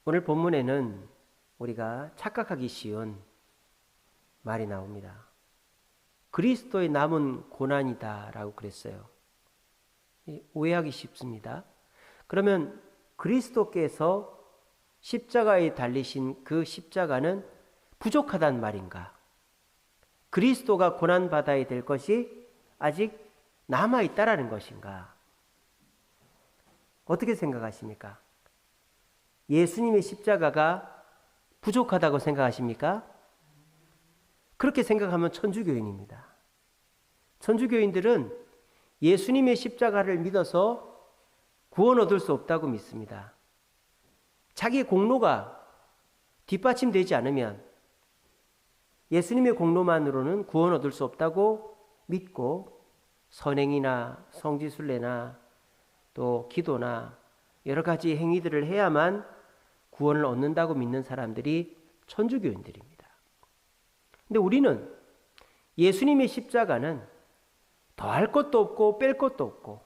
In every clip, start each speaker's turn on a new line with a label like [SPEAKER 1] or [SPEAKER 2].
[SPEAKER 1] 오늘 본문에는 우리가 착각하기 쉬운 말이 나옵니다. 그리스도의 남은 고난이다 라고 그랬어요. 오해하기 쉽습니다. 그러면 그리스도께서 십자가에 달리신 그 십자가는 부족하단 말인가? 그리스도가 고난받아야 될 것이 아직 남아있다라는 것인가? 어떻게 생각하십니까? 예수님의 십자가가 부족하다고 생각하십니까? 그렇게 생각하면 천주교인입니다. 천주교인들은 예수님의 십자가를 믿어서 구원 얻을 수 없다고 믿습니다. 자기의 공로가 뒷받침되지 않으면 예수님의 공로만으로는 구원 얻을 수 없다고 믿고 선행이나 성지순례나 또 기도나 여러 가지 행위들을 해야만 구원을 얻는다고 믿는 사람들이 천주교인들입니다. 근데 우리는 예수님의 십자가는 더할 것도 없고 뺄 것도 없고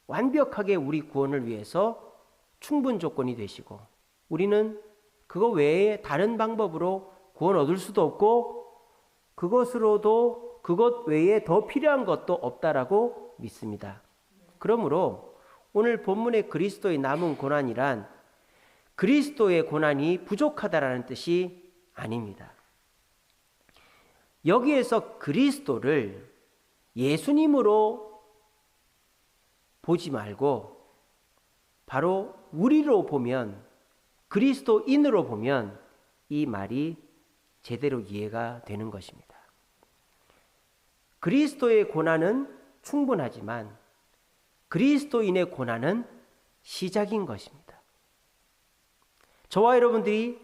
[SPEAKER 1] 완벽하게 우리 구원을 위해서 충분 조건이 되시고 우리는 그거 외에 다른 방법으로 구원 얻을 수도 없고 그것 외에 더 필요한 것도 없다라고 믿습니다. 그러므로 오늘 본문의 그리스도의 남은 고난이란 그리스도의 고난이 부족하다라는 뜻이 아닙니다. 여기에서 그리스도를 예수님으로 보지 말고 바로 우리로 보면 그리스도인으로 보면 이 말이 제대로 이해가 되는 것입니다. 그리스도의 고난은 충분하지만 그리스도인의 고난은 시작인 것입니다. 저와 여러분들이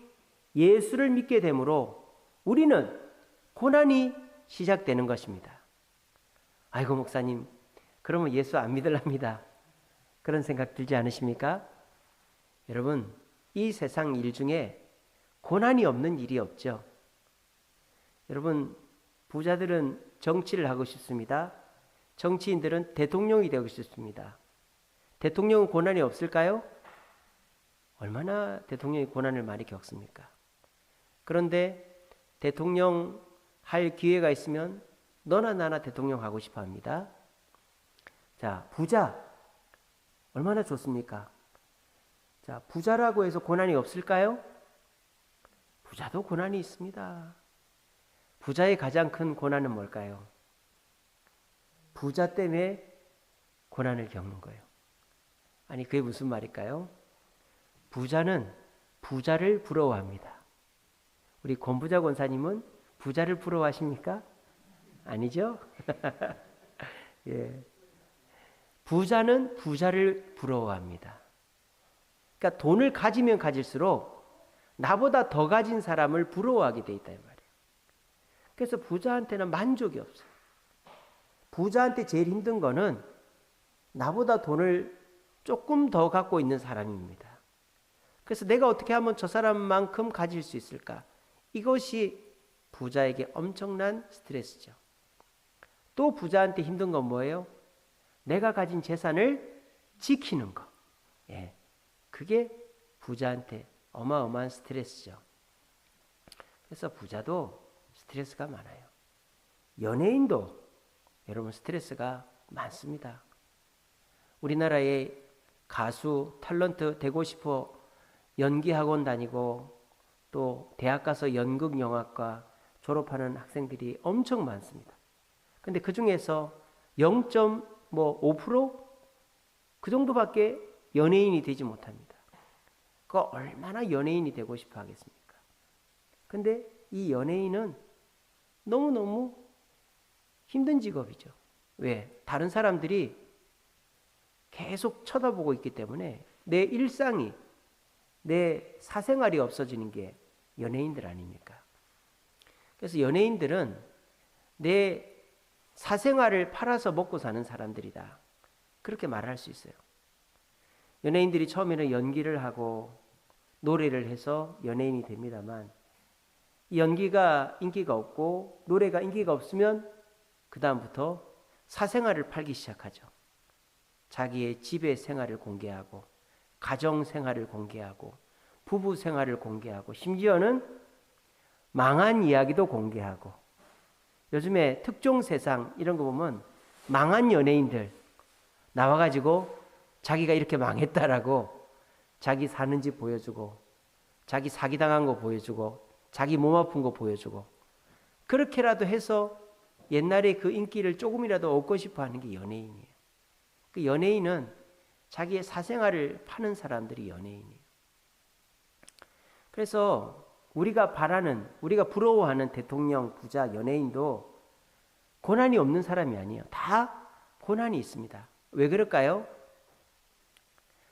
[SPEAKER 1] 예수를 믿게 되므로 우리는 고난이 시작되는 것입니다. 아이고 목사님, 그러면 예수 안 믿으랍니다. 그런 생각 들지 않으십니까? 여러분, 이 세상 일 중에 고난이 없는 일이 없죠. 여러분, 부자들은 정치를 하고 싶습니다. 정치인들은 대통령이 되고 싶습니다. 대통령은 고난이 없을까요? 얼마나 대통령이 고난을 많이 겪습니까? 그런데 대통령 할 기회가 있으면 너나 나나 대통령 하고 싶어 합니다. 자, 부자 얼마나 좋습니까? 자, 부자라고 해서 고난이 없을까요? 부자도 고난이 있습니다. 부자의 가장 큰 고난은 뭘까요? 부자 때문에 고난을 겪는 거예요. 아니, 그게 무슨 말일까요? 부자는 부자를 부러워합니다. 우리 권부자 권사님은 부자를 부러워하십니까? 아니죠? 예. 부자는 부자를 부러워합니다. 그러니까 돈을 가지면 가질수록 나보다 더 가진 사람을 부러워하게 돼 있다 이 말이에요. 그래서 부자한테는 만족이 없어요. 부자한테 제일 힘든 거는 나보다 돈을 조금 더 갖고 있는 사람입니다. 그래서 내가 어떻게 하면 저 사람만큼 가질 수 있을까? 이것이 부자에게 엄청난 스트레스죠. 또 부자한테 힘든 건 뭐예요? 내가 가진 재산을 지키는 거. 예. 그게 부자한테 어마어마한 스트레스죠. 그래서 부자도 스트레스가 많아요. 연예인도 여러분 스트레스가 많습니다. 우리나라의 가수, 탤런트 되고 싶어 연기학원 다니고 또 대학 가서 연극영화과 졸업하는 학생들이 엄청 많습니다. 근데 그 중에서 0.5% 그 정도밖에 연예인이 되지 못합니다. 그 얼마나 연예인이 되고 싶어 하겠습니까? 근데 이 연예인은 너무너무 힘든 직업이죠. 왜? 다른 사람들이 계속 쳐다보고 있기 때문에 내 일상이, 내 사생활이 없어지는 게 연예인들 아닙니까? 그래서 연예인들은 내 사생활을 팔아서 먹고 사는 사람들이다. 그렇게 말할 수 있어요. 연예인들이 처음에는 연기를 하고 노래를 해서 연예인이 됩니다만 연기가 인기가 없고 노래가 인기가 없으면 그 다음부터 사생활을 팔기 시작하죠. 자기의 집의 생활을 공개하고 가정 생활을 공개하고 부부 생활을 공개하고 심지어는 망한 이야기도 공개하고 요즘에 특종 세상 이런 거 보면 망한 연예인들 나와가지고 자기가 이렇게 망했다라고 자기 사는 집 보여주고 자기 사기당한 거 보여주고 자기 몸 아픈 거 보여주고 그렇게라도 해서 옛날에 그 인기를 조금이라도 얻고 싶어 하는 게 연예인이에요. 그 연예인은 자기의 사생활을 파는 사람들이 연예인이에요. 그래서 우리가 바라는, 우리가 부러워하는 대통령, 부자, 연예인도 고난이 없는 사람이 아니에요. 다 고난이 있습니다. 왜 그럴까요?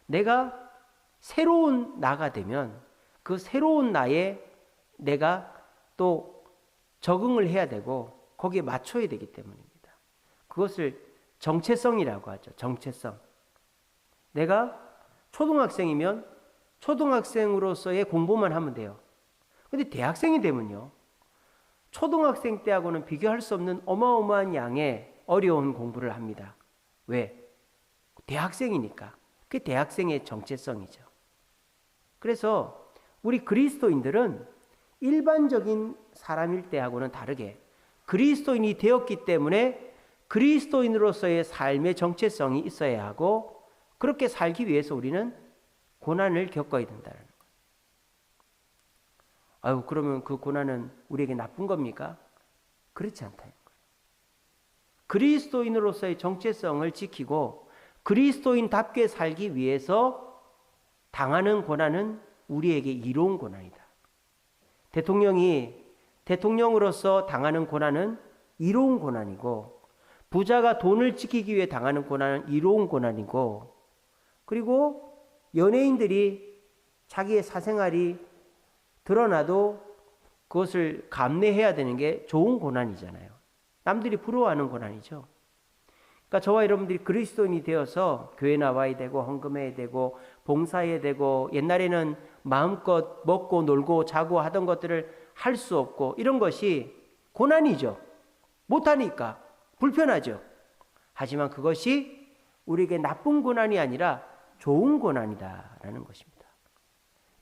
[SPEAKER 1] 내가 새로운 나가 되면 그 새로운 나에 내가 또 적응을 해야 되고 거기에 맞춰야 되기 때문입니다. 그것을 정체성이라고 하죠. 정체성. 내가 초등학생이면 초등학생으로서의 공부만 하면 돼요. 근데 대학생이 되면요. 초등학생 때하고는 비교할 수 없는 어마어마한 양의 어려운 공부를 합니다. 왜? 대학생이니까. 그게 대학생의 정체성이죠. 그래서 우리 그리스도인들은 일반적인 사람일 때하고는 다르게 그리스도인이 되었기 때문에 그리스도인으로서의 삶의 정체성이 있어야 하고 그렇게 살기 위해서 우리는 고난을 겪어야 된다는 거예요. 아유, 그러면 그 고난은 우리에게 나쁜 겁니까? 그렇지 않다는 거예요. 그리스도인으로서의 정체성을 지키고 그리스도인답게 살기 위해서 당하는 고난은 우리에게 이로운 고난이다. 대통령이 대통령으로서 당하는 고난은 이로운 고난이고 부자가 돈을 지키기 위해 당하는 고난은 이로운 고난이고 그리고 연예인들이 자기의 사생활이 드러나도 그것을 감내해야 되는 게 좋은 고난이잖아요. 남들이 부러워하는 고난이죠. 그러니까 저와 여러분들이 그리스도인이 되어서 교회 나와야 되고 헌금해야 되고 봉사해야 되고 옛날에는 마음껏 먹고 놀고 자고 하던 것들을 할 수 없고 이런 것이 고난이죠. 못하니까 불편하죠. 하지만 그것이 우리에게 나쁜 고난이 아니라 좋은 고난이다라는 것입니다.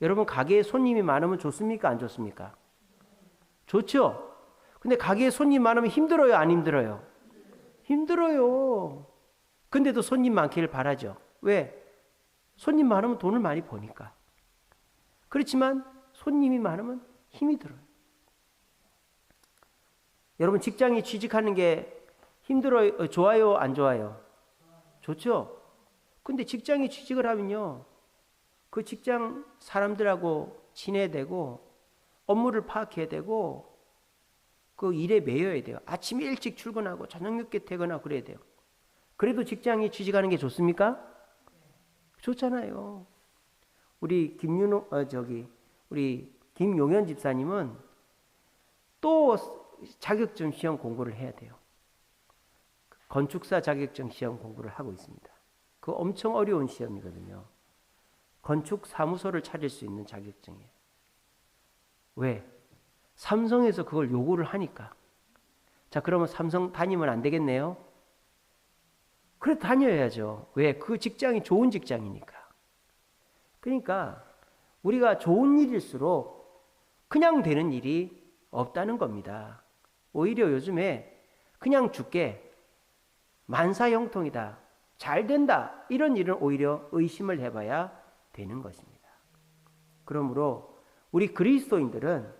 [SPEAKER 1] 여러분 가게에 손님이 많으면 좋습니까? 안 좋습니까? 좋죠. 근데 가게에 손님 많으면 힘들어요? 안 힘들어요? 힘들어요. 근데도 손님 많기를 바라죠. 왜? 손님 많으면 돈을 많이 버니까. 그렇지만 손님이 많으면 힘이 들어요. 여러분 직장에 취직하는 게 힘들어요? 좋아요? 안 좋아요? 좋죠. 근데 직장에 취직을 하면요. 그 직장 사람들하고 지내야 되고 업무를 파악해야 되고 그 일에 매여야 돼요. 아침 일찍 출근하고 저녁 늦게 퇴근하고 그래야 돼요. 그래도 직장에 취직하는 게 좋습니까? 좋잖아요. 우리 우리 김용현 집사님은 또 자격증 시험 공부를 해야 돼요. 건축사 자격증 시험 공부를 하고 있습니다. 그거 엄청 어려운 시험이거든요. 건축 사무소를 차릴 수 있는 자격증이에요. 왜? 삼성에서 그걸 요구를 하니까. 자, 그러면 삼성 다니면 안 되겠네요? 그래 다녀야죠. 왜? 그 직장이 좋은 직장이니까. 그러니까 우리가 좋은 일일수록 그냥 되는 일이 없다는 겁니다. 오히려 요즘에 그냥 죽게 만사형통이다. 잘 된다. 이런 일은 오히려 의심을 해봐야 되는 것입니다. 그러므로 우리 그리스도인들은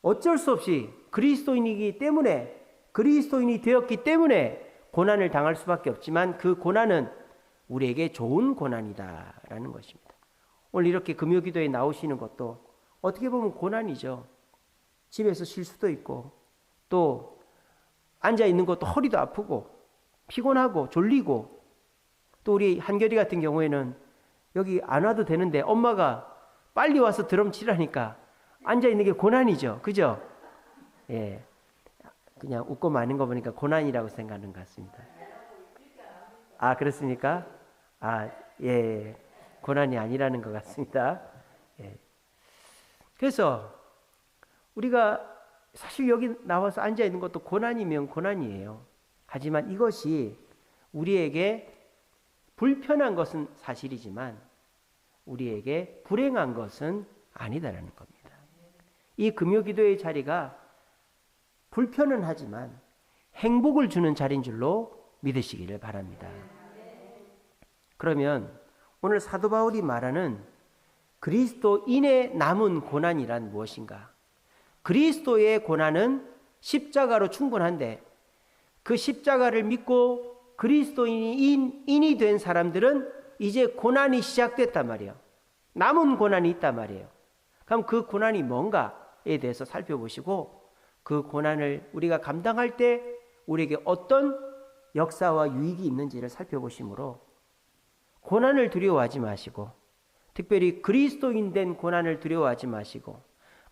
[SPEAKER 1] 어쩔 수 없이 그리스도인이기 때문에 그리스도인이 되었기 때문에 고난을 당할 수밖에 없지만 그 고난은 우리에게 좋은 고난이다라는 것입니다. 오늘 이렇게 금요기도에 나오시는 것도 어떻게 보면 고난이죠. 집에서 쉴 수도 있고 또 앉아있는 것도 허리도 아프고 피곤하고 졸리고 또 우리 한결이 같은 경우에는 여기 안 와도 되는데 엄마가 빨리 와서 드럼 치라니까 앉아있는 게 고난이죠. 그죠? 예. 그냥 웃고 마는 거 보니까 고난이라고 생각하는 것 같습니다. 아, 그렇습니까? 아, 예. 고난이 아니라는 것 같습니다. 예. 그래서 우리가 사실 여기 나와서 앉아있는 것도 고난이면 고난이에요. 하지만 이것이 우리에게 불편한 것은 사실이지만 우리에게 불행한 것은 아니다라는 겁니다. 이 금요기도의 자리가 불편은 하지만 행복을 주는 자리인 줄로 믿으시기를 바랍니다. 그러면 오늘 사도 바울이 말하는 그리스도인의 남은 고난이란 무엇인가? 그리스도의 고난은 십자가로 충분한데 그 십자가를 믿고 그리스도인이 된 사람들은 이제 고난이 시작됐단 말이에요. 남은 고난이 있단 말이에요. 그럼 그 고난이 뭔가에 대해서 살펴보시고 그 고난을 우리가 감당할 때 우리에게 어떤 역사와 유익이 있는지를 살펴보심으로 고난을 두려워하지 마시고 특별히 그리스도인 된 고난을 두려워하지 마시고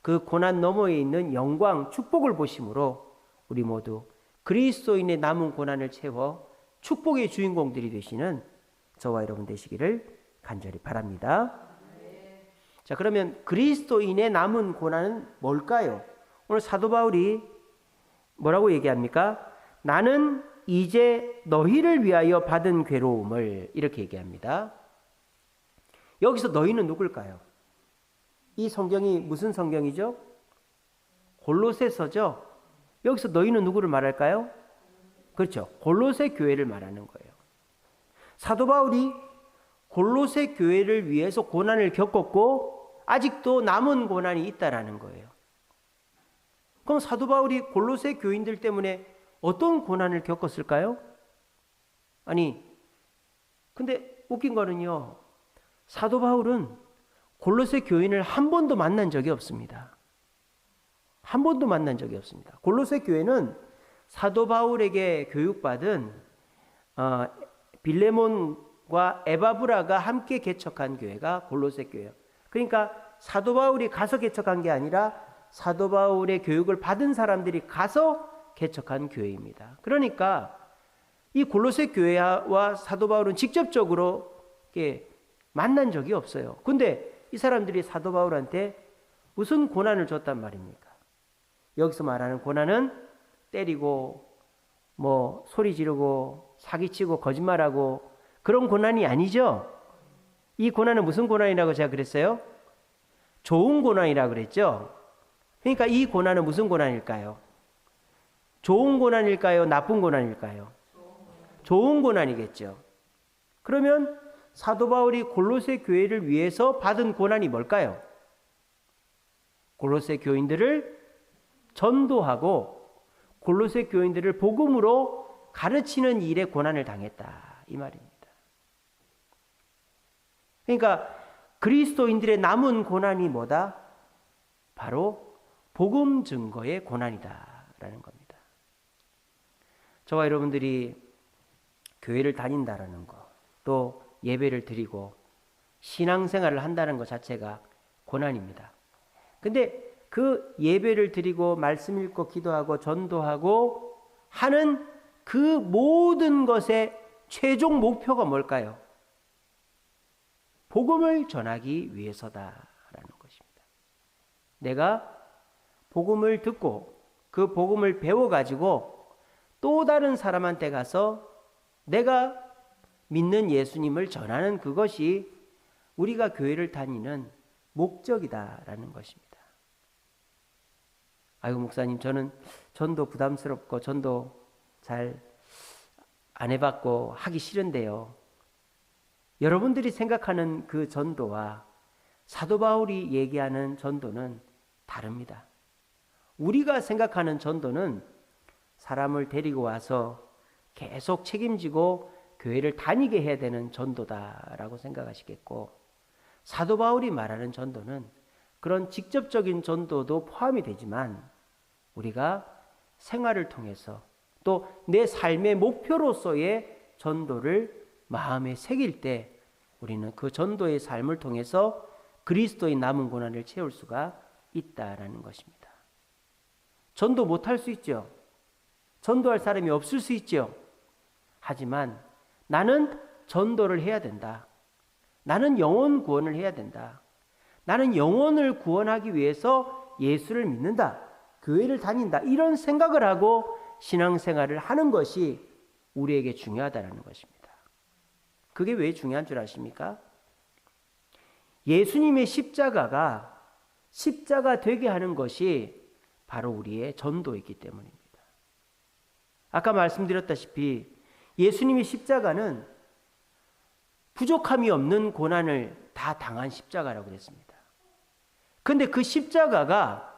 [SPEAKER 1] 그 고난 너머에 있는 영광, 축복을 보심으로 우리 모두 그리스도인의 남은 고난을 채워 축복의 주인공들이 되시는 저와 여러분 되시기를 간절히 바랍니다. 자, 그러면 그리스도인의 남은 고난은 뭘까요? 오늘 사도 바울이 뭐라고 얘기합니까? 나는 이제 너희를 위하여 받은 괴로움을 이렇게 얘기합니다. 여기서 너희는 누굴까요? 이 성경이 무슨 성경이죠? 골로새서죠. 여기서 너희는 누구를 말할까요? 그렇죠. 골로새 교회를 말하는 거예요. 사도 바울이 골로새 교회를 위해서 고난을 겪었고 아직도 남은 고난이 있다라는 거예요. 그럼 사도 바울이 골로새 교인들 때문에 어떤 고난을 겪었을까요? 아니, 근데 웃긴 거는요. 사도 바울은 골로새 교인을 한 번도 만난 적이 없습니다. 한 번도 만난 적이 없습니다. 골로새 교회는 사도 바울에게 교육받은 빌레몬과 에바브라가 함께 개척한 교회가 골로새 교회예요. 그러니까 사도 바울이 가서 개척한 게 아니라 사도 바울의 교육을 받은 사람들이 가서 개척한 교회입니다. 그러니까 이 골로새 교회와 사도 바울은 직접적으로 만난 적이 없어요. 근데 이 사람들이 사도 바울한테 무슨 고난을 줬단 말입니까? 여기서 말하는 고난은 때리고 소리 지르고 사기치고 거짓말하고 그런 고난이 아니죠. 이 고난은 무슨 고난이라고 제가 그랬어요? 좋은 고난이라고 그랬죠. 그러니까 이 고난은 무슨 고난일까요? 좋은 고난일까요? 나쁜 고난일까요? 좋은 고난이겠죠. 그러면 사도 바울이 골로새 교회를 위해서 받은 고난이 뭘까요? 골로새 교인들을 전도하고 골로새 교인들을 복음으로 가르치는 일에 고난을 당했다 이 말입니다. 그러니까 그리스도인들의 남은 고난이 뭐다? 바로 복음 증거의 고난이다라는 겁니다. 저와 여러분들이 교회를 다닌다라는 것, 또 예배를 드리고 신앙생활을 한다는 것 자체가 고난입니다. 근데 그 예배를 드리고 말씀 읽고 기도하고 전도하고 하는 그 모든 것의 최종 목표가 뭘까요? 복음을 전하기 위해서다라는 것입니다. 내가 복음을 듣고 그 복음을 배워가지고 또 다른 사람한테 가서 내가 믿는 예수님을 전하는 그것이 우리가 교회를 다니는 목적이다라는 것입니다. 아이고 목사님, 저는 전도 부담스럽고 전도 잘 안 해봤고 하기 싫은데요. 여러분들이 생각하는 그 전도와 사도 바울이 얘기하는 전도는 다릅니다. 우리가 생각하는 전도는 사람을 데리고 와서 계속 책임지고 교회를 다니게 해야 되는 전도다라고 생각하시겠고, 사도 바울이 말하는 전도는 그런 직접적인 전도도 포함이 되지만 우리가 생활을 통해서 또 내 삶의 목표로서의 전도를 마음에 새길 때 우리는 그 전도의 삶을 통해서 그리스도의 남은 고난을 채울 수가 있다라는 것입니다. 전도 못할 수 있죠. 전도할 사람이 없을 수 있죠. 하지만 나는 전도를 해야 된다. 나는 영혼 구원을 해야 된다. 나는 영혼을 구원하기 위해서 예수를 믿는다. 교회를 다닌다. 이런 생각을 하고 신앙생활을 하는 것이 우리에게 중요하다는 것입니다. 그게 왜 중요한 줄 아십니까? 예수님의 십자가가 십자가 되게 하는 것이 바로 우리의 전도이기 때문입니다. 아까 말씀드렸다시피 예수님의 십자가는 부족함이 없는 고난을 다 당한 십자가라고 그랬습니다. 그런데 그 십자가가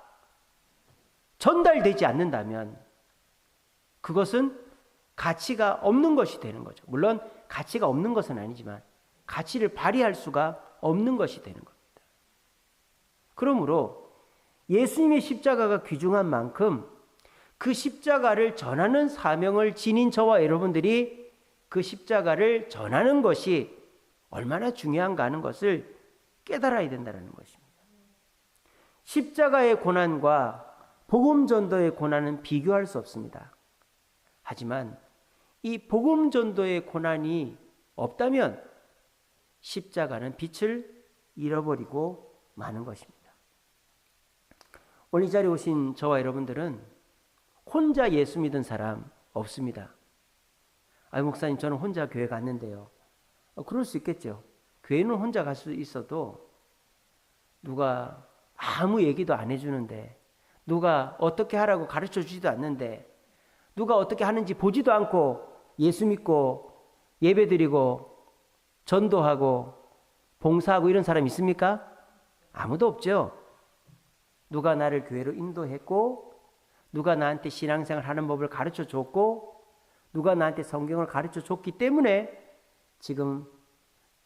[SPEAKER 1] 전달되지 않는다면 그것은 가치가 없는 것이 되는 거죠. 물론 가치가 없는 것은 아니지만 가치를 발휘할 수가 없는 것이 되는 겁니다. 그러므로 예수님의 십자가가 귀중한 만큼 그 십자가를 전하는 사명을 지닌 저와 여러분들이 그 십자가를 전하는 것이 얼마나 중요한가 하는 것을 깨달아야 된다는 것입니다. 십자가의 고난과 복음 전도의 고난은 비교할 수 없습니다. 하지만 이 복음 전도의 고난이 없다면 십자가는 빛을 잃어버리고 마는 것입니다. 오늘 이 자리에 오신 저와 여러분들은 혼자 예수 믿은 사람 없습니다. 목사님 저는 혼자 교회 갔는데요. 그럴 수 있겠죠. 교회는 혼자 갈 수 있어도 누가 아무 얘기도 안 해주는데, 누가 어떻게 하라고 가르쳐 주지도 않는데, 누가 어떻게 하는지 보지도 않고 예수 믿고 예배드리고 전도하고 봉사하고 이런 사람 있습니까? 아무도 없죠. 누가 나를 교회로 인도했고, 누가 나한테 신앙생활 하는 법을 가르쳐 줬고, 누가 나한테 성경을 가르쳐 줬기 때문에 지금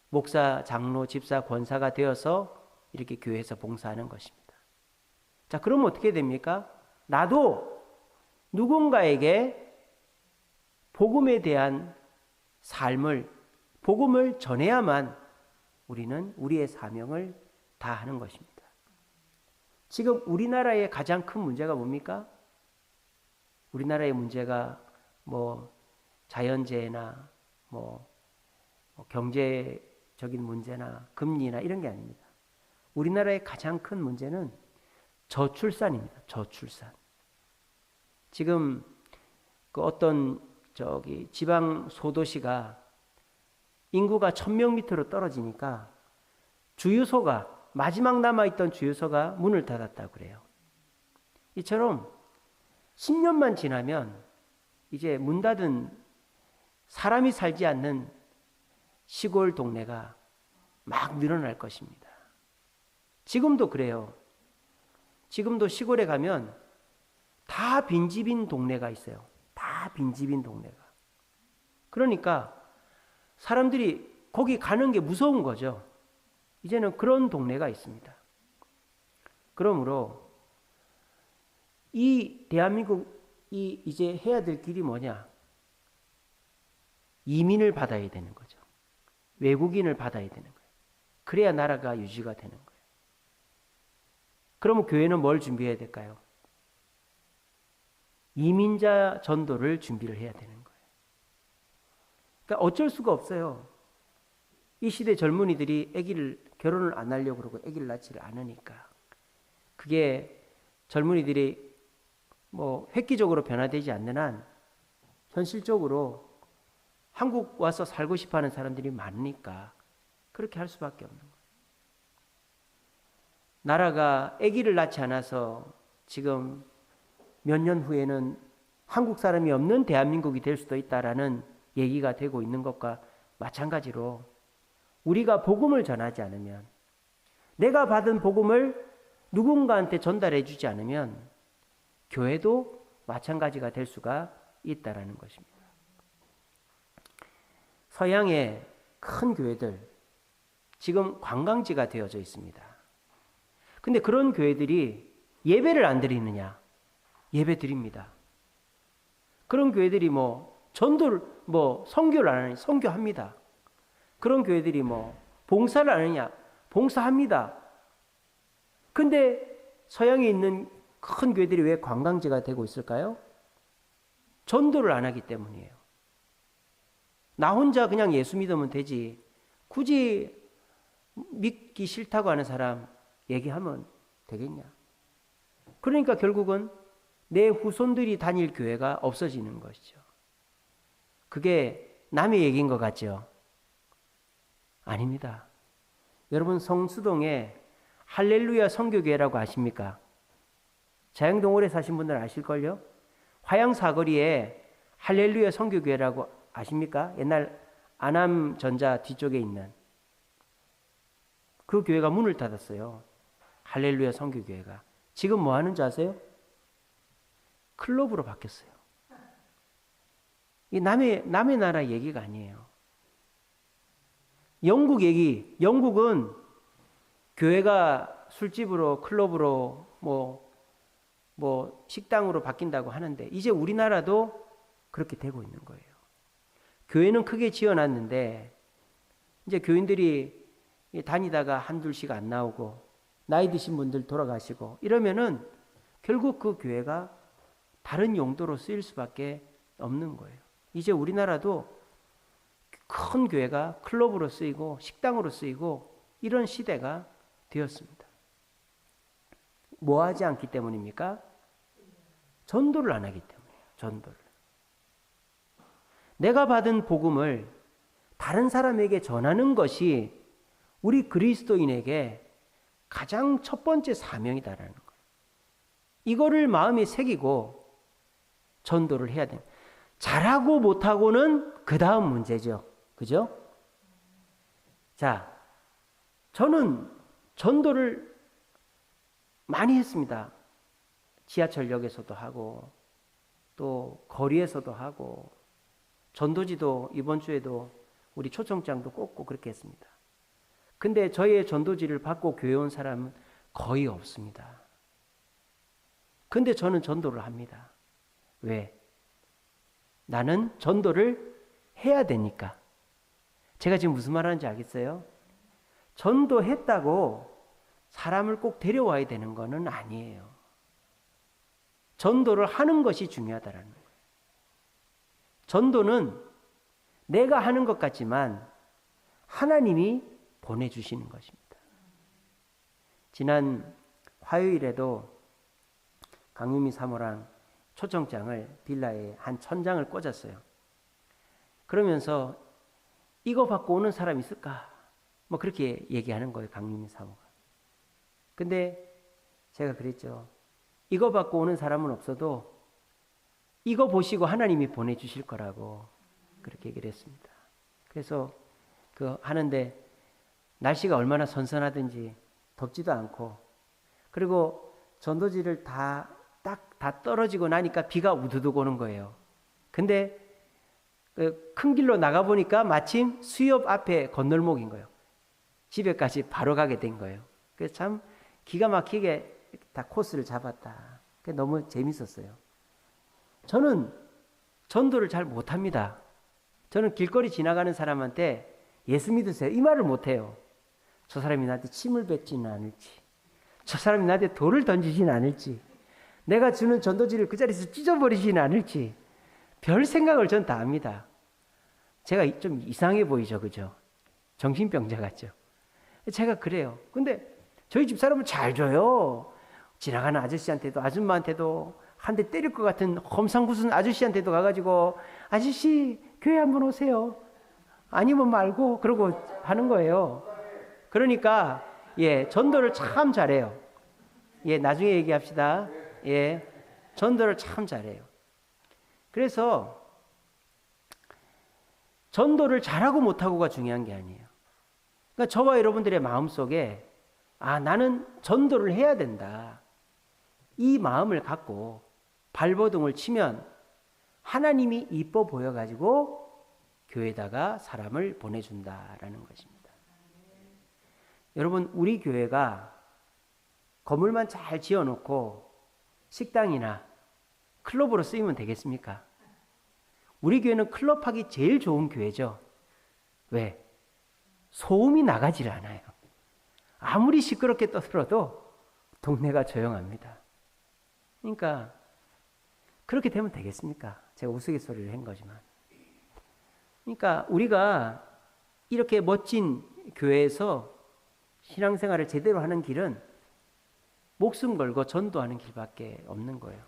[SPEAKER 1] 목사, 장로, 집사, 권사가 되어서 이렇게 교회에서 봉사하는 것입니다. 자, 그럼 어떻게 됩니까? 나도 누군가에게 복음에 대한 삶을, 복음을 전해야만 우리는 우리의 사명을 다하는 것입니다. 지금 우리나라의 가장 큰 문제가 뭡니까? 우리나라의 문제가 자연재해나 경제적인 문제나 금리나 이런 게 아닙니다. 우리나라의 가장 큰 문제는 저출산입니다. 저출산. 지금 어떤 지방 소도시가 인구가 1000명 밑으로 떨어지니까 주유소가, 마지막 남아있던 주유소가 문을 닫았다고 그래요. 이처럼 10년만 지나면 이제 문 닫은 사람이 살지 않는 시골 동네가 막 늘어날 것입니다. 지금도 그래요. 지금도 시골에 가면 다 빈집인 동네가 있어요. 다 빈집인 동네가. 그러니까 사람들이 거기 가는 게 무서운 거죠. 이제는 그런 동네가 있습니다. 그러므로 이 대한민국이 이제 해야 될 길이 뭐냐? 이민을 받아야 되는 거죠. 외국인을 받아야 되는 거예요. 그래야 나라가 유지가 되는 거예요. 그러면 교회는 뭘 준비해야 될까요? 이민자 전도를 준비를 해야 되는 거예요. 그러니까 어쩔 수가 없어요. 이 시대 젊은이들이 결혼을 안 하려고 그러고 아기를 낳지를 않으니까. 그게 젊은이들이 획기적으로 변화되지 않는 한 현실적으로 한국 와서 살고 싶어하는 사람들이 많으니까 그렇게 할 수밖에 없는 거예요. 나라가 아기를 낳지 않아서 지금 몇 년 후에는 한국 사람이 없는 대한민국이 될 수도 있다라는 얘기가 되고 있는 것과 마찬가지로 우리가 복음을 전하지 않으면, 내가 받은 복음을 누군가한테 전달해 주지 않으면 교회도 마찬가지가 될 수가 있다라는 것입니다. 서양의 큰 교회들, 지금 관광지가 되어져 있습니다. 근데 그런 교회들이 예배를 안 드리느냐? 예배 드립니다. 그런 교회들이 전도를, 선교를 안 하느냐? 선교합니다. 그런 교회들이 봉사를 안 하느냐? 봉사합니다. 근데 서양에 있는 큰 교회들이 왜 관광지가 되고 있을까요? 전도를 안 하기 때문이에요. 나 혼자 그냥 예수 믿으면 되지. 굳이 믿기 싫다고 하는 사람 얘기하면 되겠냐? 그러니까 결국은 내 후손들이 다닐 교회가 없어지는 것이죠. 그게 남의 얘기인 것 같죠? 아닙니다. 여러분 성수동에 할렐루야 선교교회라고 아십니까? 자양동 오래 사신 분들 아실걸요? 화양 사거리에 할렐루야 선교교회라고 아십니까? 옛날 안암전자 뒤쪽에 있는 그 교회가 문을 닫았어요. 할렐루야 선교교회가. 지금 뭐 하는지 아세요? 클럽으로 바뀌었어요. 이 남의 나라 얘기가 아니에요. 영국 얘기. 영국은 교회가 술집으로 클럽으로 뭐 식당으로 바뀐다고 하는데 이제 우리나라도 그렇게 되고 있는 거예요. 교회는 크게 지어놨는데 이제 교인들이 다니다가 한둘씩 안 나오고 나이 드신 분들 돌아가시고 이러면은 결국 그 교회가 다른 용도로 쓰일 수밖에 없는 거예요. 이제 우리나라도 큰 교회가 클럽으로 쓰이고 식당으로 쓰이고 이런 시대가 되었습니다. 뭐 하지 않기 때문입니까? 전도를 안 하기 때문이에요. 전도를. 내가 받은 복음을 다른 사람에게 전하는 것이 우리 그리스도인에게 가장 첫 번째 사명이다라는 거예요. 이거를 마음에 새기고 전도를 해야 돼요. 잘하고 못하고는 그 다음 문제죠. 그죠? 자, 저는 전도를 많이 했습니다. 지하철역에서도 하고 또 거리에서도 하고 전도지도 이번 주에도 우리 초청장도 꽂고 그렇게 했습니다. 근데 저의 전도지를 받고 교회 온 사람은 거의 없습니다. 근데 저는 전도를 합니다. 왜? 나는 전도를 해야 되니까. 제가 지금 무슨 말 하는지 알겠어요? 전도했다고 사람을 꼭 데려와야 되는 것은 아니에요. 전도를 하는 것이 중요하다라는 거예요. 전도는 내가 하는 것 같지만 하나님이 보내주시는 것입니다. 지난 화요일에도 강유미 사모랑 초청장을 빌라에 한 1000장을 꽂았어요. 그러면서 이거 받고 오는 사람 있을까? 뭐 그렇게 얘기하는 거예요. 강유미 사모가. 근데 제가 그랬죠. 이거 받고 오는 사람은 없어도 이거 보시고 하나님이 보내주실 거라고 그렇게 얘기를 했습니다. 그래서 그 하는데 날씨가 얼마나 선선하든지 덥지도 않고 그리고 전도지를 다 떨어지고 나니까 비가 우두둑 오는 거예요. 근데 큰 길로 나가보니까 마침 수협 앞에 건널목인 거예요. 집에까지 바로 가게 된 거예요. 그래서 참 기가 막히게 다 코스를 잡았다. 너무 재밌었어요. 저는 전도를 잘 못합니다. 저는 길거리 지나가는 사람한테 예수 믿으세요 이 말을 못해요. 저 사람이 나한테 침을 뱉지는 않을지, 저 사람이 나한테 돌을 던지지는 않을지, 내가 주는 전도지를 그 자리에서 찢어버리지는 않을지 별 생각을 전 다 합니다. 제가 좀 이상해 보이죠, 그죠? 정신병자 같죠? 제가 그래요. 근데 저희 집 사람은 잘 줘요. 지나가는 아저씨한테도 아줌마한테도 한 대 때릴 것 같은 험상궂은 아저씨한테도 가가지고 아저씨 교회 한번 오세요. 아니면 말고 그러고 하는 거예요. 그러니까 전도를 참 잘해요. 나중에 얘기합시다. 전도를 참 잘해요. 그래서 전도를 잘하고 못하고가 중요한 게 아니에요. 그러니까 저와 여러분들의 마음속에 나는 전도를 해야 된다. 이 마음을 갖고 발버둥을 치면 하나님이 이뻐 보여가지고 교회에다가 사람을 보내준다라는 것입니다. 여러분, 우리 교회가 건물만 잘 지어놓고 식당이나 클럽으로 쓰이면 되겠습니까? 우리 교회는 클럽하기 제일 좋은 교회죠. 왜? 소음이 나가지를 않아요. 아무리 시끄럽게 떠들어도 동네가 조용합니다. 그러니까 그렇게 되면 되겠습니까? 제가 우스갯소리를 한 거지만. 그러니까 우리가 이렇게 멋진 교회에서 신앙생활을 제대로 하는 길은 목숨 걸고 전도하는 길밖에 없는 거예요.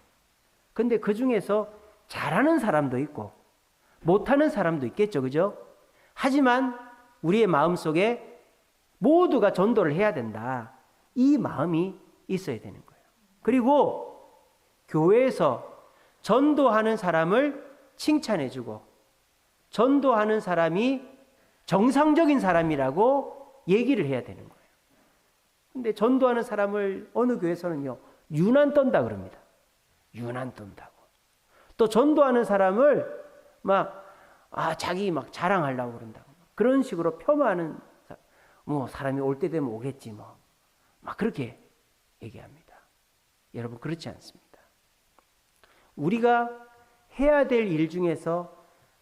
[SPEAKER 1] 근데 그 중에서 잘하는 사람도 있고 못하는 사람도 있겠죠, 그죠? 하지만 우리의 마음속에 모두가 전도를 해야 된다. 이 마음이 있어야 되는 거예요. 그리고 교회에서 전도하는 사람을 칭찬해주고 전도하는 사람이 정상적인 사람이라고 얘기를 해야 되는 거예요. 근데 전도하는 사람을 어느 교회에서는요, 유난 떤다 그럽니다. 유난 떤다고. 또 전도하는 사람을 자기 막 자랑하려고 그런다고. 그런 식으로 폄하하는 사람이 올 때 되면 오겠지 막 그렇게 얘기합니다. 여러분, 그렇지 않습니다. 우리가 해야 될 일 중에서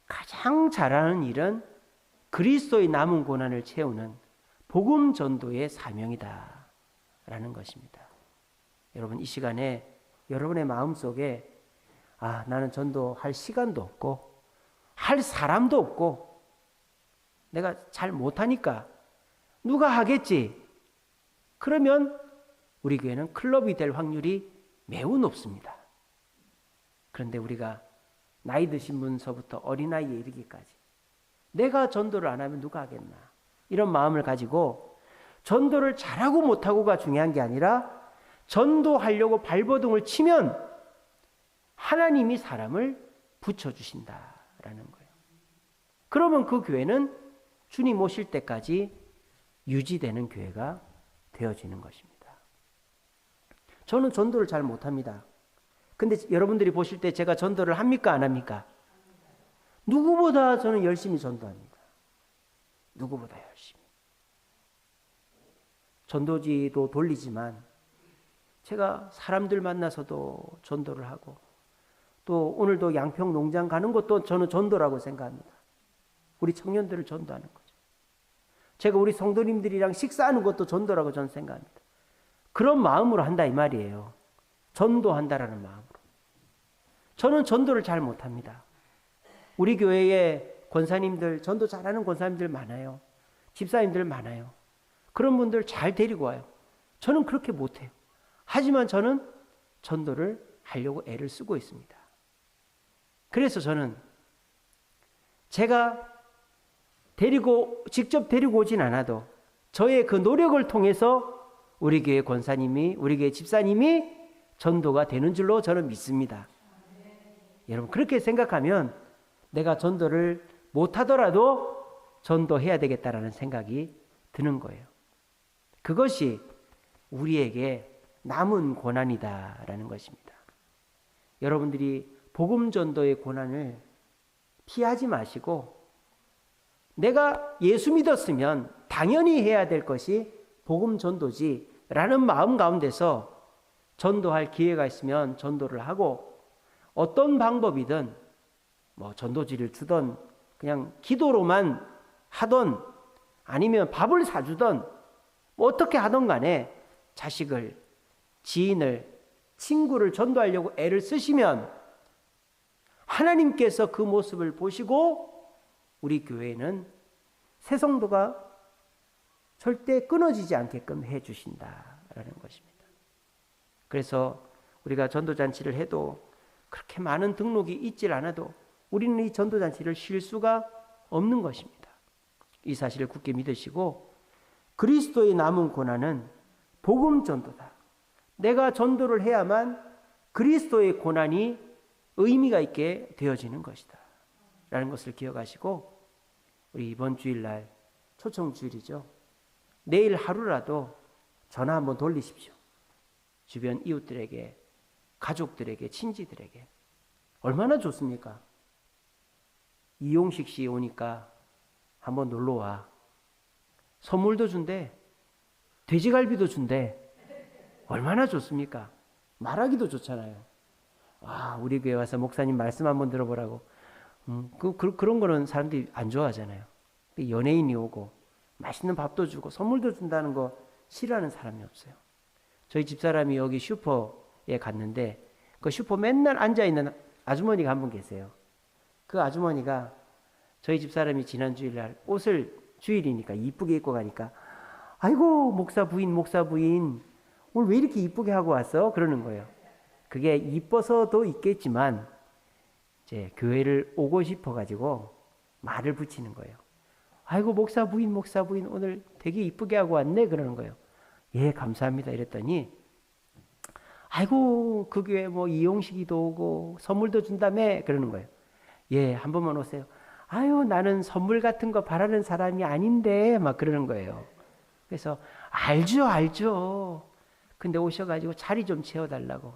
[SPEAKER 1] 가장 잘하는 일은 그리스도의 남은 고난을 채우는 복음 전도의 사명이다라는 것입니다. 여러분, 이 시간에 여러분의 마음속에 나는 전도할 시간도 없고 할 사람도 없고 내가 잘 못하니까 누가 하겠지. 그러면 우리 교회는 클럽이 될 확률이 매우 높습니다. 그런데 우리가 나이 드신 분서부터 어린아이에 이르기까지 내가 전도를 안 하면 누가 하겠나, 이런 마음을 가지고 전도를 잘하고 못하고가 중요한 게 아니라 전도하려고 발버둥을 치면 하나님이 사람을 붙여주신다라는 거예요. 그러면 그 교회는 주님 오실 때까지 유지되는 교회가 되어지는 것입니다. 저는 전도를 잘 못합니다. 근데 여러분들이 보실 때 제가 전도를 합니까, 안 합니까? 누구보다 저는 열심히 전도합니다. 누구보다 열심히. 전도지도 돌리지만 제가 사람들 만나서도 전도를 하고 또 오늘도 양평 농장 가는 것도 저는 전도라고 생각합니다. 우리 청년들을 전도하는 거죠. 제가 우리 성도님들이랑 식사하는 것도 전도라고 저는 생각합니다. 그런 마음으로 한다 이 말이에요. 전도한다라는 마음으로. 저는 전도를 잘 못합니다. 우리 교회에 권사님들, 전도 잘하는 권사님들 많아요. 집사님들 많아요. 그런 분들 잘 데리고 와요. 저는 그렇게 못해요. 하지만 저는 전도를 하려고 애를 쓰고 있습니다. 그래서 저는 제가 직접 데리고 오진 않아도 저의 그 노력을 통해서 우리 교회 권사님이, 우리 교회 집사님이 전도가 되는 줄로 저는 믿습니다. 여러분, 그렇게 생각하면 내가 전도를 못하더라도 전도해야 되겠다라는 생각이 드는 거예요. 그것이 우리에게 남은 고난이다라는 것입니다. 여러분들이 복음 전도의 고난을 피하지 마시고 내가 예수 믿었으면 당연히 해야 될 것이 복음 전도지라는 마음 가운데서 전도할 기회가 있으면 전도를 하고 어떤 방법이든 전도지를 주던 그냥 기도로만 하던 아니면 밥을 사주던 어떻게 하던 간에 자식을, 지인을, 친구를 전도하려고 애를 쓰시면 하나님께서 그 모습을 보시고 우리 교회는 새 성도가 절대 끊어지지 않게끔 해주신다라는 것입니다. 그래서 우리가 전도잔치를 해도 그렇게 많은 등록이 있질 않아도 우리는 이 전도잔치를 쉴 수가 없는 것입니다. 이 사실을 굳게 믿으시고 그리스도의 남은 고난은 복음 전도다. 내가 전도를 해야만 그리스도의 고난이 의미가 있게 되어지는 것이다 라는 것을 기억하시고 우리 이번 주일날 초청주일이죠. 내일 하루라도 전화 한번 돌리십시오. 주변 이웃들에게, 가족들에게, 친지들에게. 얼마나 좋습니까? 이용식 씨 오니까 한번 놀러와. 선물도 준대. 돼지갈비도 준대. 얼마나 좋습니까? 말하기도 좋잖아요. 우리 교회 와서 목사님 말씀 한번 들어보라고. 그런 거는 사람들이 안 좋아하잖아요. 연예인이 오고 맛있는 밥도 주고 선물도 준다는 거 싫어하는 사람이 없어요. 저희 집사람이 여기 슈퍼에 갔는데 그 슈퍼 맨날 앉아있는 아주머니가 한 분 계세요. 그 아주머니가 저희 집사람이 지난 주일날 옷을 주일이니까 이쁘게 입고 가니까 아이고 목사 부인 오늘 왜 이렇게 이쁘게 하고 왔어? 그러는 거예요. 그게 이뻐서도 있겠지만 이제 교회를 오고 싶어가지고 말을 붙이는 거예요. 아이고 목사 부인 오늘 되게 이쁘게 하고 왔네 그러는 거예요. 예 감사합니다 이랬더니 아이고 그 교회 뭐 이용식이도 오고 선물도 준다며 그러는 거예요. 예 한 번만 오세요. 아유 나는 선물 같은 거 바라는 사람이 아닌데 막 그러는 거예요. 그래서 알죠. 근데 오셔가지고 자리 좀 채워달라고.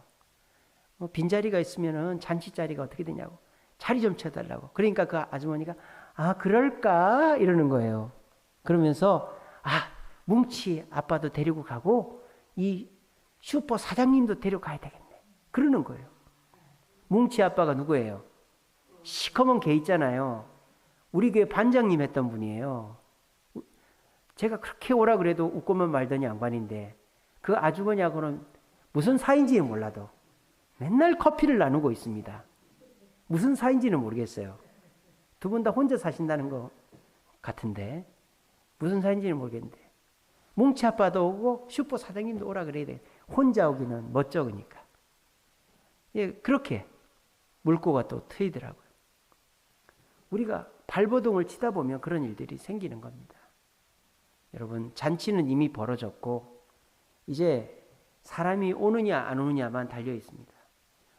[SPEAKER 1] 뭐 빈자리가 있으면은 잔치자리가 어떻게 되냐고. 자리 좀 채워달라고. 그러니까 그 아주머니가 아 그럴까 이러는 거예요. 그러면서 아 뭉치 아빠도 데리고 가고 이 슈퍼 사장님도 데려가야 되겠네 그러는 거예요. 뭉치 아빠가 누구예요? 시커먼 개 있잖아요. 우리 교회 반장님 했던 분이에요. 제가 그렇게 오라 그래도 웃고만 말더니 양반인데 그 아주머니하고는 무슨 사이인지 몰라도 맨날 커피를 나누고 있습니다. 무슨 사이인지는 모르겠어요. 두 분 다 혼자 사신다는 거 같은데 무슨 사이인지는 모르겠는데 뭉치 아빠도 오고 슈퍼 사장님도 오라 그래야 돼. 혼자 오기는 멋쩍으니까. 예, 그렇게 물꼬가 또 트이더라고요. 우리가 발버둥을 치다 보면 그런 일들이 생기는 겁니다. 여러분 잔치는 이미 벌어졌고 이제 사람이 오느냐 안 오느냐만 달려 있습니다.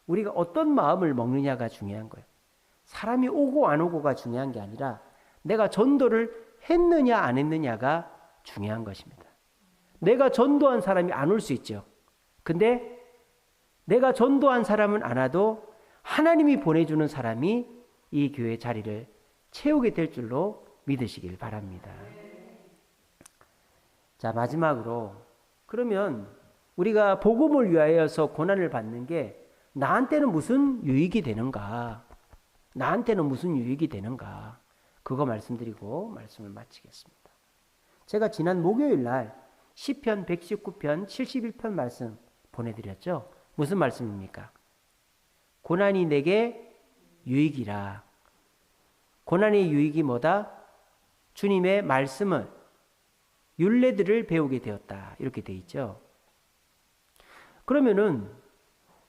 [SPEAKER 1] 우리가 어떤 마음을 먹느냐가 중요한 거예요. 사람이 오고 안 오고가 중요한 게 아니라 내가 전도를 했느냐 안 했느냐가 중요한 것입니다. 내가 전도한 사람이 안 올 수 있죠. 근데 내가 전도한 사람은 안 와도 하나님이 보내주는 사람이 이 교회 자리를 채우게 될 줄로 믿으시길 바랍니다. 자, 마지막으로 그러면 우리가 복음을 위하여서 고난을 받는 게 나한테는 무슨 유익이 되는가? 나한테는 무슨 유익이 되는가? 그거 말씀드리고 말씀을 마치겠습니다. 제가 지난 목요일 날 시편 119편 71편 말씀 보내드렸죠. 무슨 말씀입니까? 고난이 내게 유익이라. 고난의 유익이 뭐다? 주님의 말씀을 율례들을 배우게 되었다. 이렇게 돼 있죠. 그러면은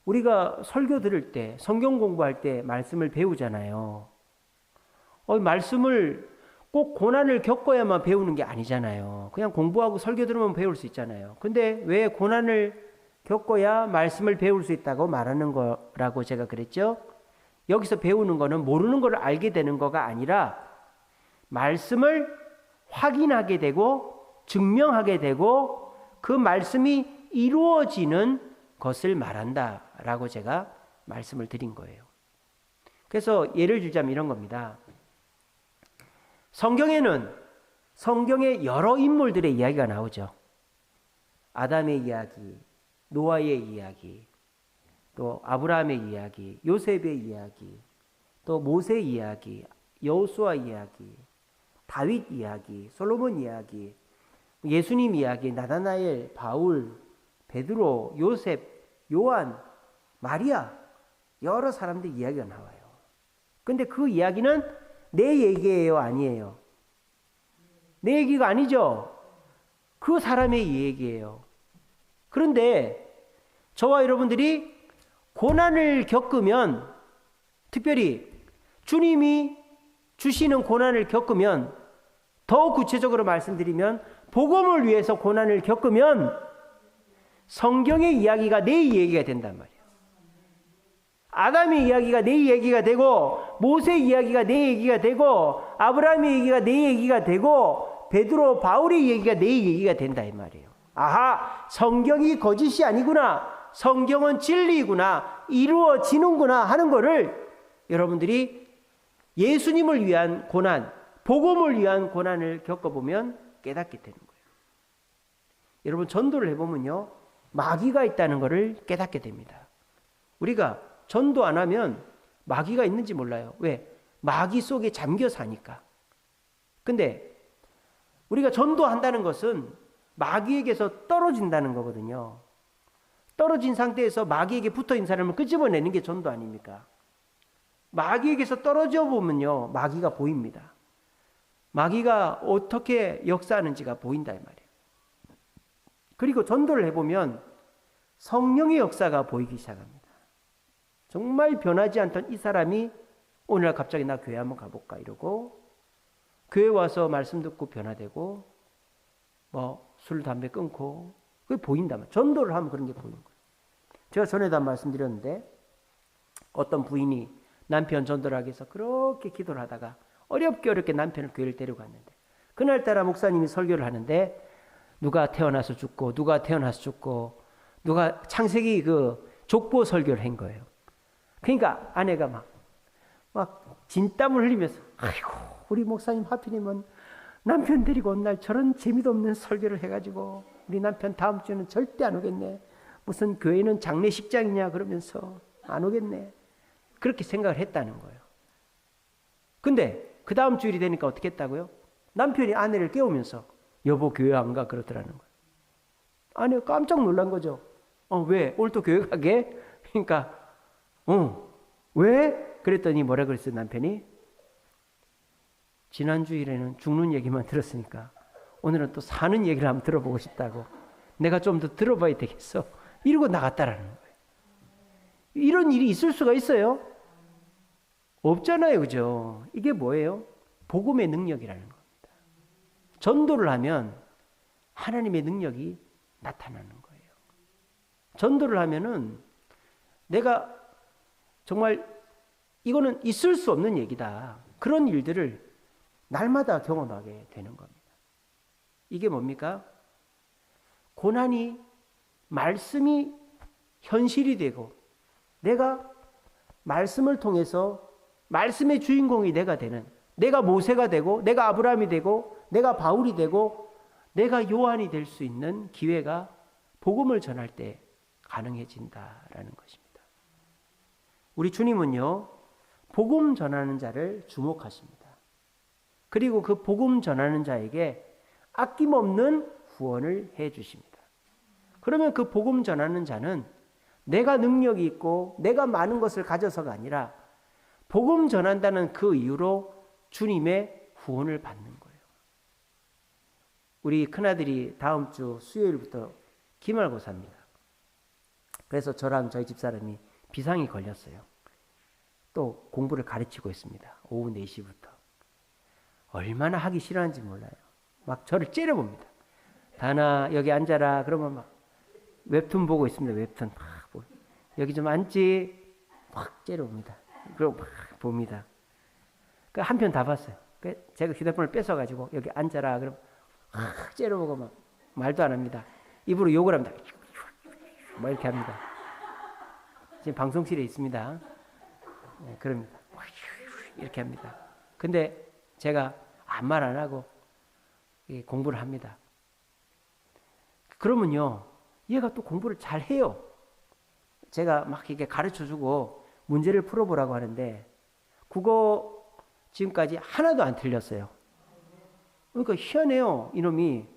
[SPEAKER 1] 우리가 설교 들을 때 성경 공부할 때 말씀을 배우잖아요. 말씀을 꼭 고난을 겪어야만 배우는 게 아니잖아요. 그냥 공부하고 설교 들으면 배울 수 있잖아요. 근데 왜 고난을 겪어야 말씀을 배울 수 있다고 말하는 거라고 제가 그랬죠? 여기서 배우는 거는 모르는 걸 알게 되는 거가 아니라 말씀을 확인하게 되고 증명하게 되고 그 말씀이 이루어지는 것을 말한다라고 제가 말씀을 드린 거예요. 그래서 예를 들자면 이런 겁니다. 성경에는 성경의 여러 인물들의 이야기가 나오죠. 아담의 이야기, 노아의 이야기, 또 아브라함의 이야기, 요셉의 이야기, 또 모세 이야기, 여호수아 이야기, 다윗 이야기, 솔로몬 이야기, 예수님 이야기, 나다나엘, 바울, 베드로, 요셉, 요한, 마리아 여러 사람들 이야기가 나와요. 근데 그 이야기는 내 얘기예요, 아니에요? 내 얘기가 아니죠. 그 사람의 얘기예요. 그런데 저와 여러분들이 고난을 겪으면, 특별히 주님이 주시는 고난을 겪으면, 더 구체적으로 말씀드리면 복음을 위해서 고난을 겪으면 성경의 이야기가 내 얘기가 된단 말이에요. 아담의 이야기가 내 얘기가 되고, 모세 이야기가 내 얘기가 되고, 아브라함의 얘기가 내 얘기가 되고, 베드로, 바울의 얘기가 내 얘기가 된다 이 말이에요. 아하, 성경이 거짓이 아니구나, 성경은 진리구나, 이루어지는구나 하는 거를 여러분들이 예수님을 위한 고난, 복음을 위한 고난을 겪어보면 깨닫게 되는 거예요. 여러분 전도를 해보면요, 마귀가 있다는 것을 깨닫게 됩니다. 우리가 전도 안 하면 마귀가 있는지 몰라요. 왜? 마귀 속에 잠겨 사니까. 근데 우리가 전도한다는 것은 마귀에게서 떨어진다는 거거든요. 떨어진 상태에서 마귀에게 붙어있는 사람을 끄집어내는 게 전도 아닙니까? 마귀에게서 떨어져 보면요, 마귀가 보입니다. 마귀가 어떻게 역사하는지가 보인다 이 말이에요. 그리고 전도를 해보면 성령의 역사가 보이기 시작합니다. 정말 변하지 않던 이 사람이 오늘날 갑자기 나 교회 한번 가볼까 이러고, 교회 와서 말씀 듣고 변화되고 뭐 술, 담배 끊고 그게 보인다면 전도를 하면 그런 게 보이는 거예요. 제가 전에도 한 말씀드렸는데 어떤 부인이 남편 전도를 하기 위해서 그렇게 기도를 하다가 어렵게 남편을 교회를 데려갔는데 그날따라 목사님이 설교를 하는데 누가 태어나서 죽고 누가 태어나서 죽고 누가 창세기 그 족보 설교를 한 거예요. 그러니까 아내가 막 진땀을 흘리면서 아이고 우리 목사님 하필이면 남편 데리고 온 날 저런 재미도 없는 설교를 해가지고 우리 남편 다음 주에는 절대 안 오겠네. 무슨 교회는 장례식장이냐 그러면서 안 오겠네. 그렇게 생각을 했다는 거예요. 근데 그 다음 주일이 되니까 어떻게 했다고요? 남편이 아내를 깨우면서 여보 교회 안 가 그러더라는 거예요. 아내가 깜짝 놀란 거죠. 왜? 오늘 또 교회 가게? 그러니까 왜? 그랬더니 뭐라 그랬어요 남편이? 지난 주일에는 죽는 얘기만 들었으니까 오늘은 또 사는 얘기를 한번 들어보고 싶다고 내가 좀 더 들어봐야 되겠어 이러고 나갔다라는 거예요. 이런 일이 있을 수가 있어요? 없잖아요. 그죠? 이게 뭐예요? 복음의 능력이라는 겁니다. 전도를 하면 하나님의 능력이 나타나는 거예요. 전도를 하면은 내가 정말 이거는 있을 수 없는 얘기다. 그런 일들을 날마다 경험하게 되는 겁니다. 이게 뭡니까? 고난이 말씀이 현실이 되고 내가 말씀을 통해서 말씀의 주인공이 내가 되는 내가 모세가 되고 내가 아브라함이 되고 내가 바울이 되고 내가 요한이 될 수 있는 기회가 복음을 전할 때 가능해진다라는 것입니다. 우리 주님은요 복음 전하는 자를 주목하십니다. 그리고 그 복음 전하는 자에게 아낌없는 후원을 해 주십니다. 그러면 그 복음 전하는 자는 내가 능력이 있고 내가 많은 것을 가져서가 아니라 복음 전한다는 그 이유로 주님의 후원을 받는 거예요. 우리 큰아들이 다음 주 수요일부터 기말고사입니다. 그래서 저랑 저희 집사람이 비상이 걸렸어요. 또 공부를 가르치고 있습니다. 오후 4시부터. 얼마나 하기 싫어하는지 몰라요. 막 저를 째려봅니다. 다나 여기 앉아라. 그러면 막 웹툰 보고 있습니다. 웹툰 막 여기 좀 앉지. 막 째려봅니다. 그리고 막 봅니다. 그 한 편 다 봤어요. 제가 휴대폰을 뺏어가지고 여기 앉아라. 그럼 막 째려보고 막 말도 안 합니다. 입으로 욕을 합니다. 막 이렇게 합니다. 지금 방송실에 있습니다. 네, 그럽니다. 이렇게 합니다. 근데 제가 아무 말 안 하고 공부를 합니다. 그러면요, 얘가 또 공부를 잘 해요. 제가 막 이렇게 가르쳐주고 문제를 풀어보라고 하는데 국어 지금까지 하나도 안 틀렸어요. 그러니까 희한해요. 이놈이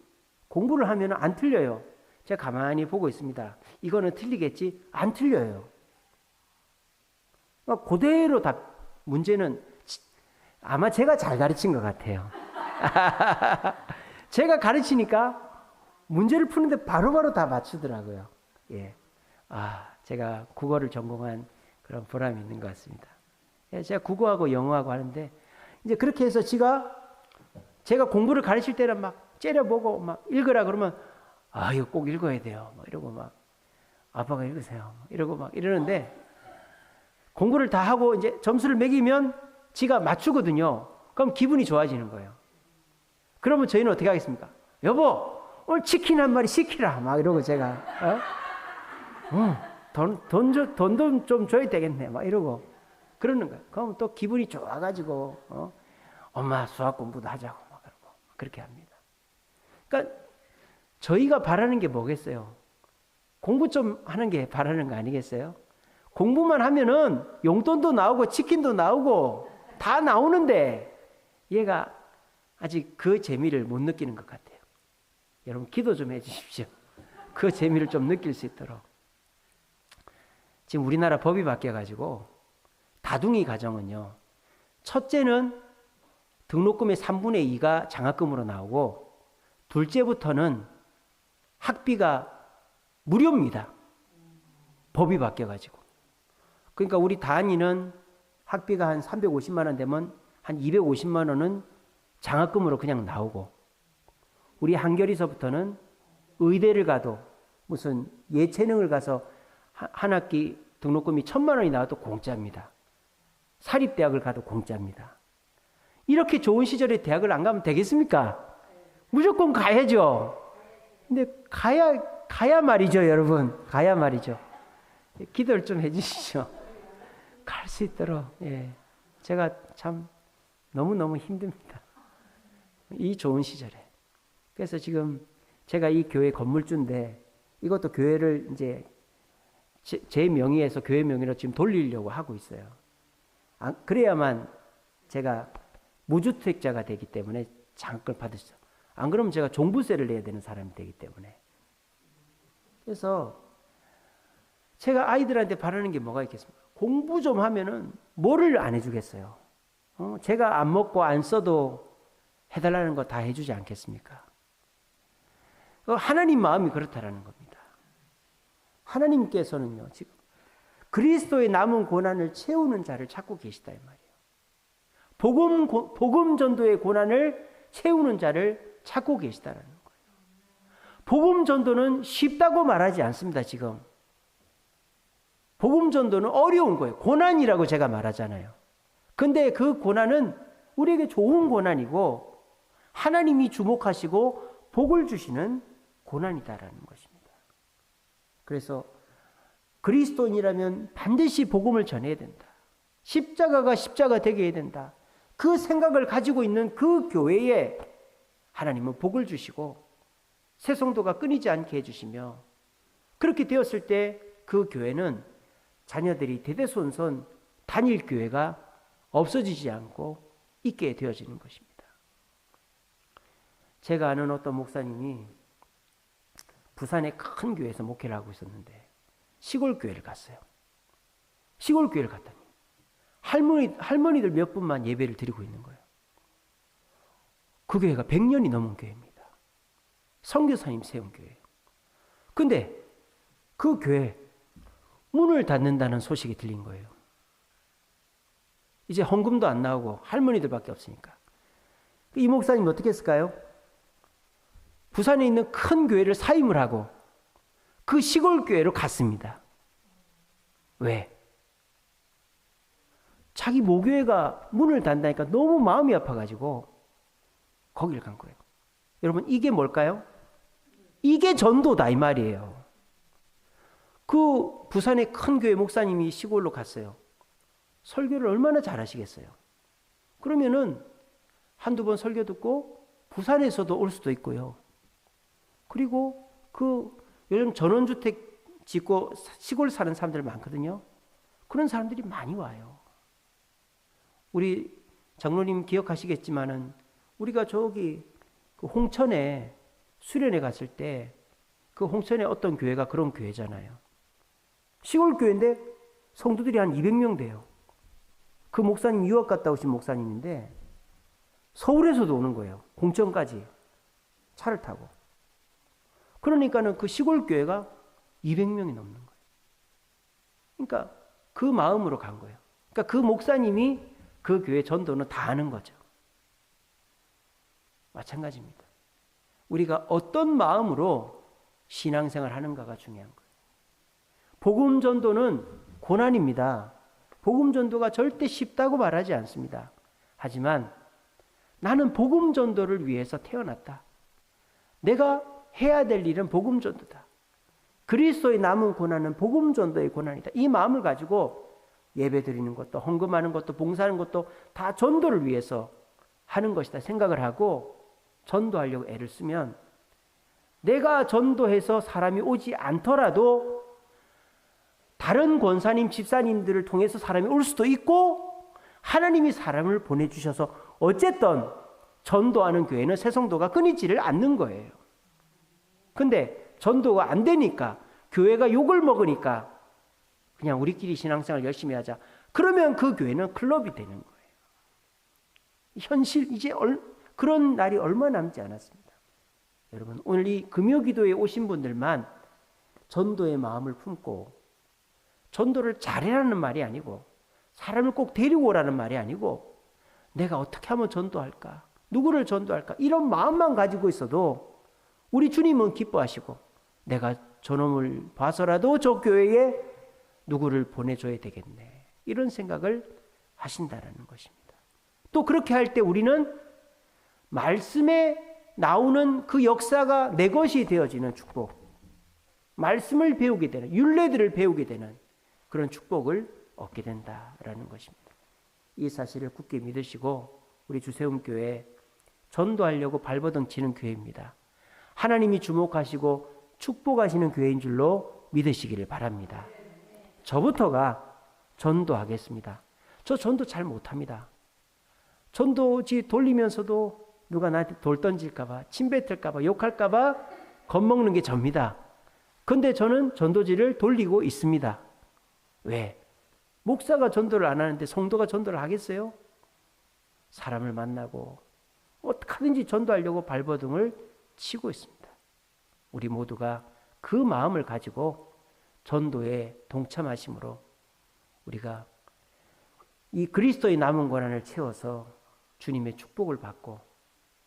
[SPEAKER 1] 공부를 하면 안 틀려요. 제가 가만히 보고 있습니다. 이거는 틀리겠지? 안 틀려요. 그러니까 그대로 다 문제는 아마 제가 잘 가르친 것 같아요. 제가 가르치니까 문제를 푸는데 바로바로 다 맞추더라고요. 예. 제가 국어를 전공한 그런 보람이 있는 것 같습니다. 예, 제가 국어하고 영어하고 하는데 이제 그렇게 해서 제가 공부를 가르칠 때는 막 째려보고 막 읽으라 그러면 이거 꼭 읽어야 돼요. 막 이러고 막 아빠가 읽으세요. 이러고 막 이러는데 공부를 다 하고 이제 점수를 매기면 지가 맞추거든요. 그럼 기분이 좋아지는 거예요. 그러면 저희는 어떻게 하겠습니까? 여보, 오늘 치킨 한 마리 시키라. 막 이러고 제가, 돈도 좀 줘야 되겠네. 막 이러고 그러는 거예요. 그럼 또 기분이 좋아가지고, 엄마 수학 공부도 하자고. 막 그러고 그렇게 합니다. 그러니까 저희가 바라는 게 뭐겠어요? 공부 좀 하는 게 바라는 거 아니겠어요? 공부만 하면은 용돈도 나오고 치킨도 나오고 다 나오는데 얘가 아직 그 재미를 못 느끼는 것 같아요. 여러분 기도 좀 해주십시오. 그 재미를 좀 느낄 수 있도록. 지금 우리나라 법이 바뀌어가지고 다둥이 가정은요. 첫째는 등록금의 3분의 2가 장학금으로 나오고 둘째부터는 학비가 무료입니다. 법이 바뀌어가지고. 그러니까 우리 다은이는 학비가 한 350만 원 되면 한 250만 원은 장학금으로 그냥 나오고, 우리 한겨리서부터는 의대를 가도 무슨 예체능을 가서 한 학기 등록금이 1,000만 원이 나와도 공짜입니다. 사립대학을 가도 공짜입니다. 이렇게 좋은 시절에 대학을 안 가면 되겠습니까? 무조건 가야죠. 근데 가야 말이죠, 여러분. 가야 말이죠. 기도를 좀 해주시죠. 갈 수 있도록. 예. 제가 참 너무너무 힘듭니다. 이 좋은 시절에. 그래서 지금 제가 이 교회 건물주인데 이것도 교회를 이제 제 명의에서 교회 명의로 지금 돌리려고 하고 있어요. 그래야만 제가 무주택자가 되기 때문에 장학금을 받을 수 있어요. 안 그러면 제가 종부세를 내야 되는 사람이 되기 때문에. 그래서 제가 아이들한테 바라는 게 뭐가 있겠습니까? 공부 좀 하면은 뭐를 안 해주겠어요? 제가 안 먹고 안 써도 해달라는 거 다 해주지 않겠습니까? 하나님 마음이 그렇다라는 겁니다. 하나님께서는요, 지금 그리스도의 남은 고난을 채우는 자를 찾고 계시다 이 말이에요. 복음 전도의 고난을 채우는 자를 찾고 계시다라는 거예요. 복음 전도는 쉽다고 말하지 않습니다, 지금. 복음 전도는 어려운 거예요. 고난이라고 제가 말하잖아요. 근데 그 고난은 우리에게 좋은 고난이고 하나님이 주목하시고 복을 주시는 고난이다라는 것입니다. 그래서 그리스도인이라면 반드시 복음을 전해야 된다. 십자가가 십자가 되게 해야 된다. 그 생각을 가지고 있는 그 교회에 하나님은 복을 주시고 새 성도가 끊이지 않게 해주시며, 그렇게 되었을 때 그 교회는 자녀들이 대대손손 단일 교회가 없어지지 않고 있게 되어지는 것입니다. 제가 아는 어떤 목사님이 부산의 큰 교회에서 목회를 하고 있었는데 시골 교회를 갔어요. 시골 교회를 갔더니 할머니들 몇 분만 예배를 드리고 있는 거예요. 그 교회가 100년이 넘은 교회입니다. 선교사님 세운 교회예요. 근데 그 교회 문을 닫는다는 소식이 들린 거예요. 이제 헌금도 안 나오고 할머니들밖에 없으니까. 이 목사님이 어떻게 했을까요? 부산에 있는 큰 교회를 사임을 하고 그 시골 교회로 갔습니다. 왜? 자기 모교회가 문을 닫다니까 너무 마음이 아파가지고 거기를 간 거예요. 여러분, 이게 뭘까요? 이게 전도다 이 말이에요. 그 부산의 큰 교회 목사님이 시골로 갔어요. 설교를 얼마나 잘하시겠어요? 그러면은 한두 번 설교 듣고 부산에서도 올 수도 있고요. 그리고 요즘 전원주택 짓고 시골 사는 사람들 많거든요. 그런 사람들이 많이 와요. 우리 장로님 기억하시겠지만은 우리가 저기 그 홍천에 수련회 갔을 때 그 홍천에 어떤 교회가 그런 교회잖아요. 시골 교회인데 성도들이 한 200명 돼요. 그 목사님 유학 갔다 오신 목사님인데 서울에서도 오는 거예요. 홍천까지 차를 타고. 그러니까는 그 시골 교회가 200명이 넘는 거예요. 그러니까 그 마음으로 간 거예요. 그러니까 그 목사님이 그 교회 전도는 다 아는 거죠. 마찬가지입니다. 우리가 어떤 마음으로 신앙생활 하는가가 중요한 거예요. 복음 전도는 고난입니다. 복음 전도가 절대 쉽다고 말하지 않습니다. 하지만 나는 복음 전도를 위해서 태어났다. 내가 해야 될 일은 복음 전도다. 그리스도의 남은 고난은 복음 전도의 고난이다. 이 마음을 가지고 예배 드리는 것도 헌금하는 것도 봉사하는 것도 다 전도를 위해서 하는 것이다 생각을 하고 전도하려고 애를 쓰면 내가 전도해서 사람이 오지 않더라도 다른 권사님, 집사님들을 통해서 사람이 올 수도 있고 하나님이 사람을 보내주셔서 어쨌든 전도하는 교회는 새 성도가 끊이지를 않는 거예요. 근데 전도가 안 되니까 교회가 욕을 먹으니까 그냥 우리끼리 신앙생활 열심히 하자. 그러면 그 교회는 클럽이 되는 거예요. 현실 이제 그런 날이 얼마 남지 않았습니다. 여러분, 오늘 이 금요기도에 오신 분들만 전도의 마음을 품고 전도를 잘해라는 말이 아니고 사람을 꼭 데리고 오라는 말이 아니고 내가 어떻게 하면 전도할까? 누구를 전도할까? 이런 마음만 가지고 있어도 우리 주님은 기뻐하시고 내가 저놈을 봐서라도 저 교회에 누구를 보내줘야 되겠네. 이런 생각을 하신다라는 것입니다. 또 그렇게 할 때 우리는 말씀에 나오는 그 역사가 내 것이 되어지는 축복, 말씀을 배우게 되는, 율례들을 배우게 되는 그런 축복을 얻게 된다라는 것입니다. 이 사실을 굳게 믿으시고 우리 주세움교회 전도하려고 발버둥 치는 교회입니다. 하나님이 주목하시고 축복하시는 교회인 줄로 믿으시기를 바랍니다. 저부터가 전도하겠습니다. 저 전도 잘 못합니다. 전도지 돌리면서도 누가 나한테 돌 던질까봐, 침 뱉을까봐, 욕할까봐 겁먹는 게 접니다. 근데 저는 전도지를 돌리고 있습니다. 왜? 목사가 전도를 안 하는데 성도가 전도를 하겠어요? 사람을 만나고 어떻게든지 전도하려고 발버둥을 치고 있습니다. 우리 모두가 그 마음을 가지고 전도에 동참하심으로 우리가 이 그리스도의 남은 고난을 채워서 주님의 축복을 받고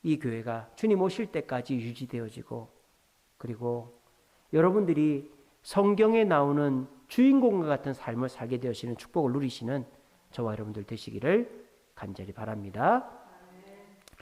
[SPEAKER 1] 이 교회가 주님 오실 때까지 유지되어지고 그리고 여러분들이 성경에 나오는 주인공과 같은 삶을 살게 되시는 축복을 누리시는 저와 여러분들 되시기를 간절히 바랍니다.